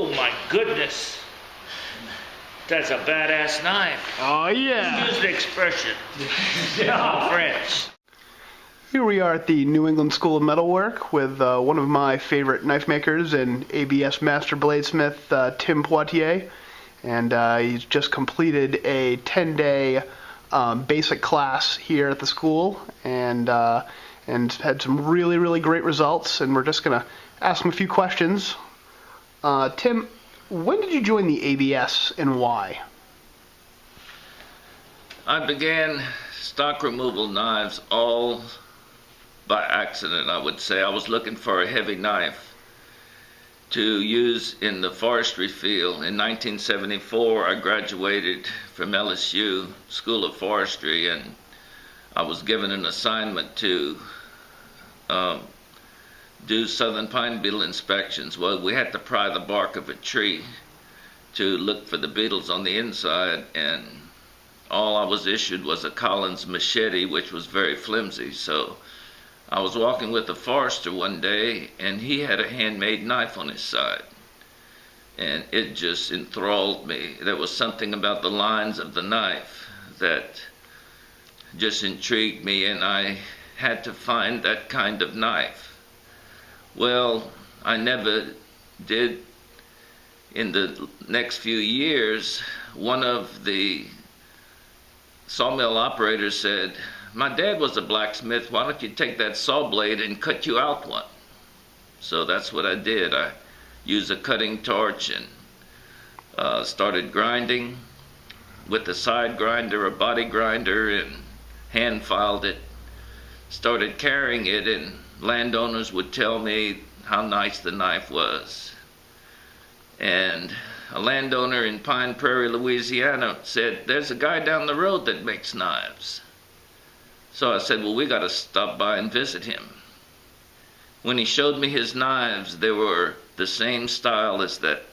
Oh my goodness. That's a badass knife. Oh yeah. Use the expression. French. Here we are at the New England School of Metalwork with one of my favorite knife makers and ABS master bladesmith, Tim Poitier. And he's just completed a 10-day basic class here at the school and had some really great results. And we're just going to ask him a few questions. Tim, when did you join the ABS and why? I began stock removal knives all by accident, I would say. I was looking for a heavy knife to use in the forestry field. In 1974, I graduated from LSU School of Forestry, and I was given an assignment to do southern pine beetle inspections. Well, we had to pry the bark of a tree to look for the beetles on the inside, and all I was issued was a Collins machete, which was very flimsy. So I was walking with a forester one day, and he had a handmade knife on his side, and it just enthralled me. There was something about the lines of the knife that just intrigued me, and I had to find that kind of knife. Well, I never did. In the next few years, one of the sawmill operators said, "My dad was a blacksmith, why don't you take that saw blade and cut you out one?" So that's what I did. I used a cutting torch and started grinding with a side grinder, a body grinder, and hand filed it. Started carrying it, and landowners would tell me how nice the knife was. And a landowner in Pine Prairie, Louisiana said, "There's a guy down the road that makes knives." So I said, well, we got to stop by and visit him. When he showed me his knives, they were the same style as that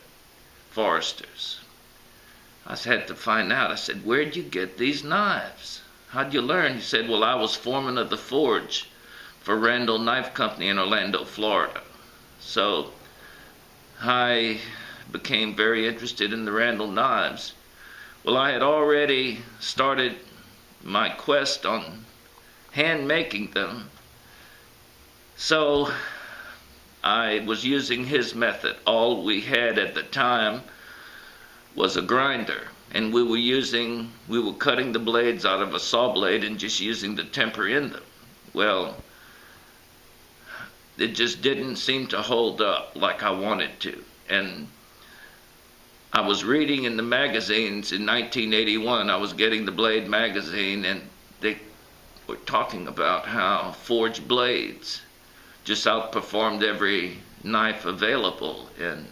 forester's. I had to find out. I said, "Where'd you get these knives? How'd you learn?" He said, "Well, I was foreman of the forge for Randall Knife Company in Orlando, Florida." So I became very interested in the Randall knives. Well, I had already started my quest on hand making them, so I was using his method. All we had at the time was a grinder, and we were cutting the blades out of a saw blade and just using the temper in them. Well, it just didn't seem to hold up like I wanted to. And I was reading in the magazines in 1981, I was getting the Blade magazine, and they were talking about how forged blades just outperformed every knife available. And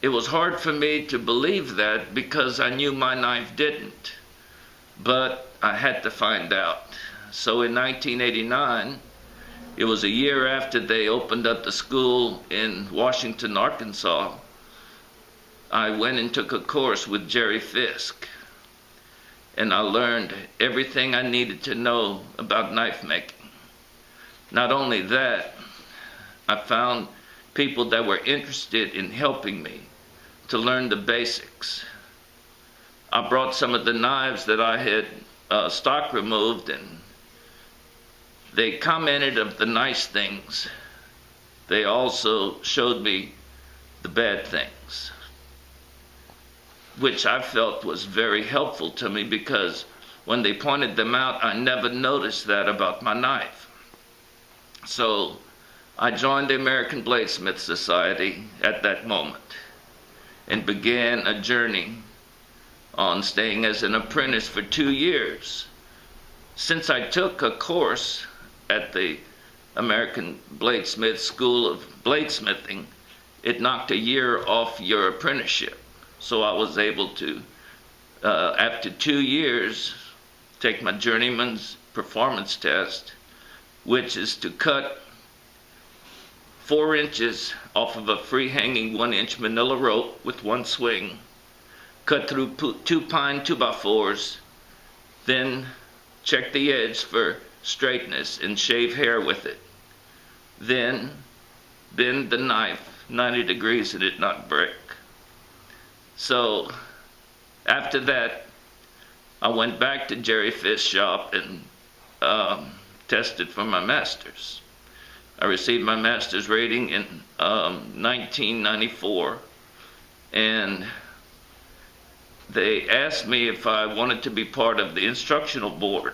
it was hard for me to believe that because I knew my knife didn't. But I had to find out. So in 1989, it was a year after they opened up the school in Washington, Arkansas, I went and took a course with Jerry Fisk, and I learned everything I needed to know about knife making. Not only that, I found people that were interested in helping me to learn the basics. I brought some of the knives that I had stock removed, and they commented of the nice things. They also showed me the bad things, which I felt was very helpful to me, because when they pointed them out, I never noticed that about my knife. So I joined the American Bladesmith Society at that moment and began a journey on staying as an apprentice for 2 years. Since I took a course at the American Bladesmith School of Bladesmithing, it knocked a year off your apprenticeship. So I was able to, after 2 years, take my journeyman's performance test, which is to cut 4 inches off of a free-hanging 1-inch manila rope with one swing, cut through 2 pine 2x4s, then check the edge for straightness and shave hair with it. Then bend the knife 90 degrees and it not break. So after that, I went back to Jerry Fist's shop and tested for my master's. I received my master's rating in 1994, and they asked me if I wanted to be part of the instructional board.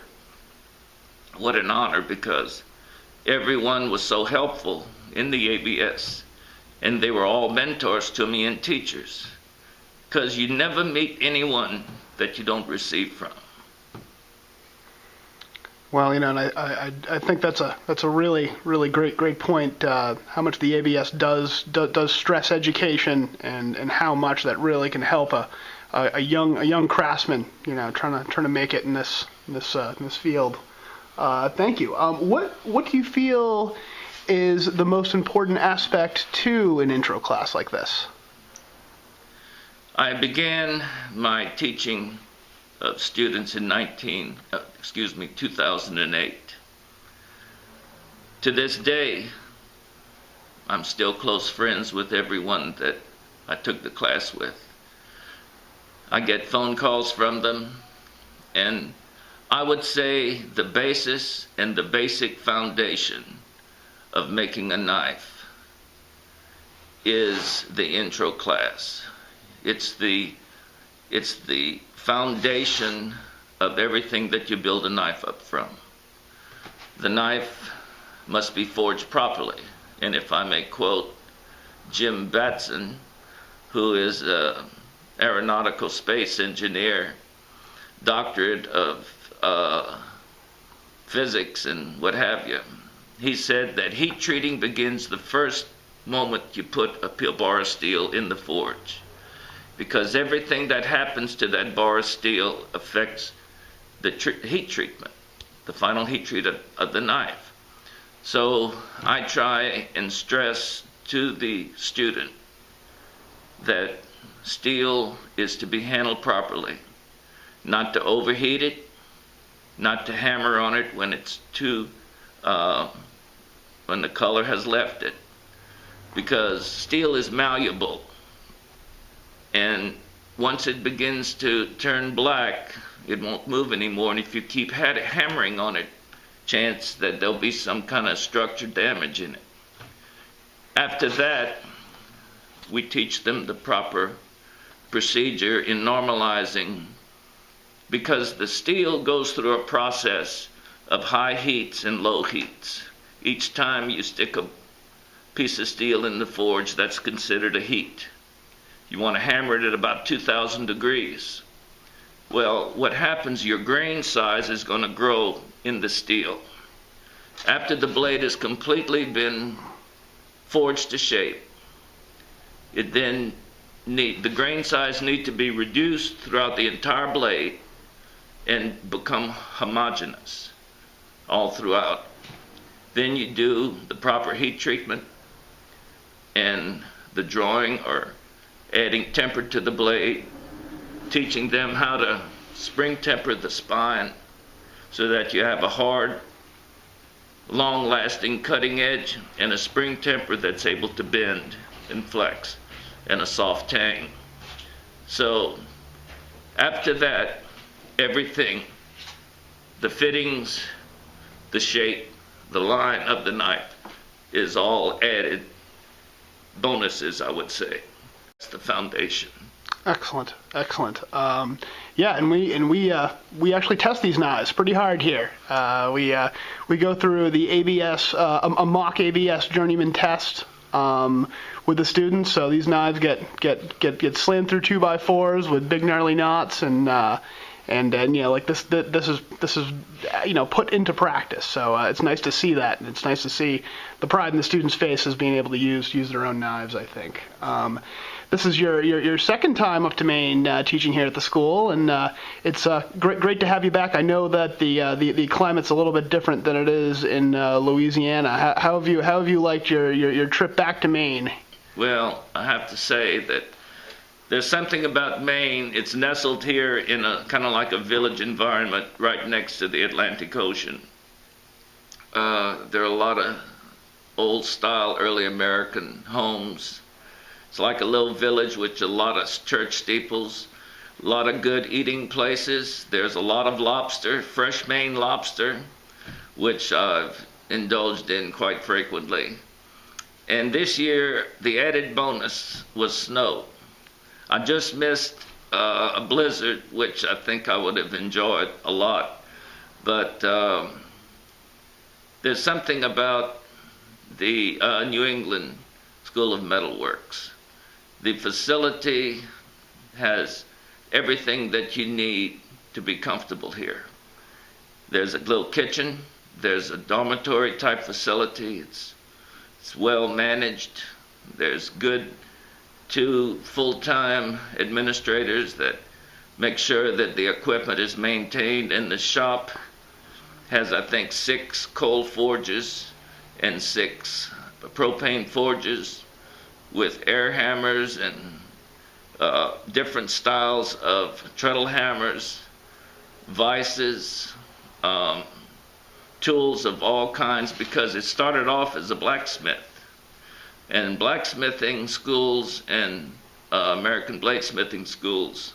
What an honor, because everyone was so helpful in the ABS, and they were all mentors to me and teachers, because you never meet anyone that you don't receive from. Well, you know, and I think that's a really great point. How much the ABS does stress education, and how much that really can help a young craftsman, you know, trying to make it in this field. Thank you. What do you feel is the most important aspect to an intro class like this? I began my teaching of students in 2008. To this day, I'm still close friends with everyone that I took the class with. I get phone calls from them, and I would say the basis and the basic foundation of making a knife is the intro class. It's the foundation of everything that you build a knife up from. The knife must be forged properly, and if I may quote Jim Batson, who is an aeronautical space engineer, doctorate of physics and what have you, he said that heat treating begins the first moment you put a bar of steel in the forge, because everything that happens to that bar of steel affects the heat treatment, the final heat treat of the knife. So I try and stress to the student that steel is to be handled properly, not to overheat it, not to hammer on it when it's when the color has left it, because steel is malleable, and once it begins to turn black, it won't move anymore, and if you keep hammering on it, chance that there'll be some kind of structure damage in it. After that, we teach them the proper procedure in normalizing, because the steel goes through a process of high heats and low heats. Each time you stick a piece of steel in the forge, that's considered a heat. You want to hammer it at about 2,000 degrees. Well, what happens, your grain size is going to grow in the steel. After the blade has completely been forged to shape, the grain size needs to be reduced throughout the entire blade and become homogeneous all throughout. Then you do the proper heat treatment and the drawing or adding temper to the blade, teaching them how to spring temper the spine so that you have a hard, long-lasting cutting edge and a spring temper that's able to bend and flex, and a soft tang. So after that, everything, the fittings, the shape, the line of the knife is all added bonuses, I would say. That's the foundation. Excellent. Yeah, and we actually test these knives pretty hard here. We go through the ABS, a mock ABS journeyman test with the students. So these knives get slammed through 2x4s with big gnarly knots, and you know, like this is you know, put into practice. So it's nice to see that, and it's nice to see the pride in the students' faces being able to use their own knives, I think. This is your second time up to Maine teaching here at the school, and it's great to have you back. I know that the climate's a little bit different than it is in Louisiana. How have you liked your trip back to Maine? Well, I have to say that there's something about Maine. It's nestled here in a kind of like a village environment right next to the Atlantic Ocean. There are a lot of old-style early American homes It's like a little village with a lot of church steeples, a lot of good eating places. There's a lot of lobster, fresh Maine lobster, which I've indulged in quite frequently. And this year, the added bonus was snow. I just missed a blizzard, which I think I would have enjoyed a lot. But there's something about the New England School of Metalworks. The facility has everything that you need to be comfortable here. There's a little kitchen. There's a dormitory type facility. It's well managed. There's good 2 full-time administrators that make sure that the equipment is maintained, and the shop has, I think, 6 coal forges and 6 propane forges with air hammers and different styles of treadle hammers, vices, tools of all kinds, because it started off as a blacksmith. And blacksmithing schools and American bladesmithing schools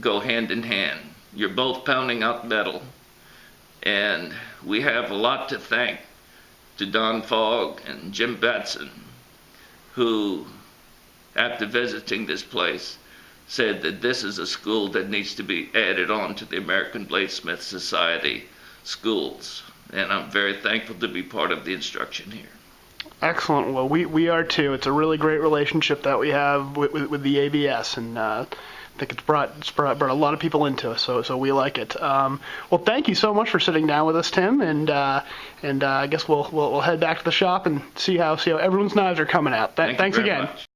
go hand in hand. You're both pounding out metal. And we have a lot to thank to Don Fogg and Jim Batson, who, after visiting this place, said that this is a school that needs to be added on to the American Bladesmith Society schools. And I'm very thankful to be part of the instruction here. Excellent. Well, we are too. It's a really great relationship that we have with the ABS, and I think it's brought a lot of people into us, so we like it. Well, thank you so much for sitting down with us, Tim, and I guess we'll head back to the shop and see how everyone's knives are coming out. Thanks Thank you very again. much.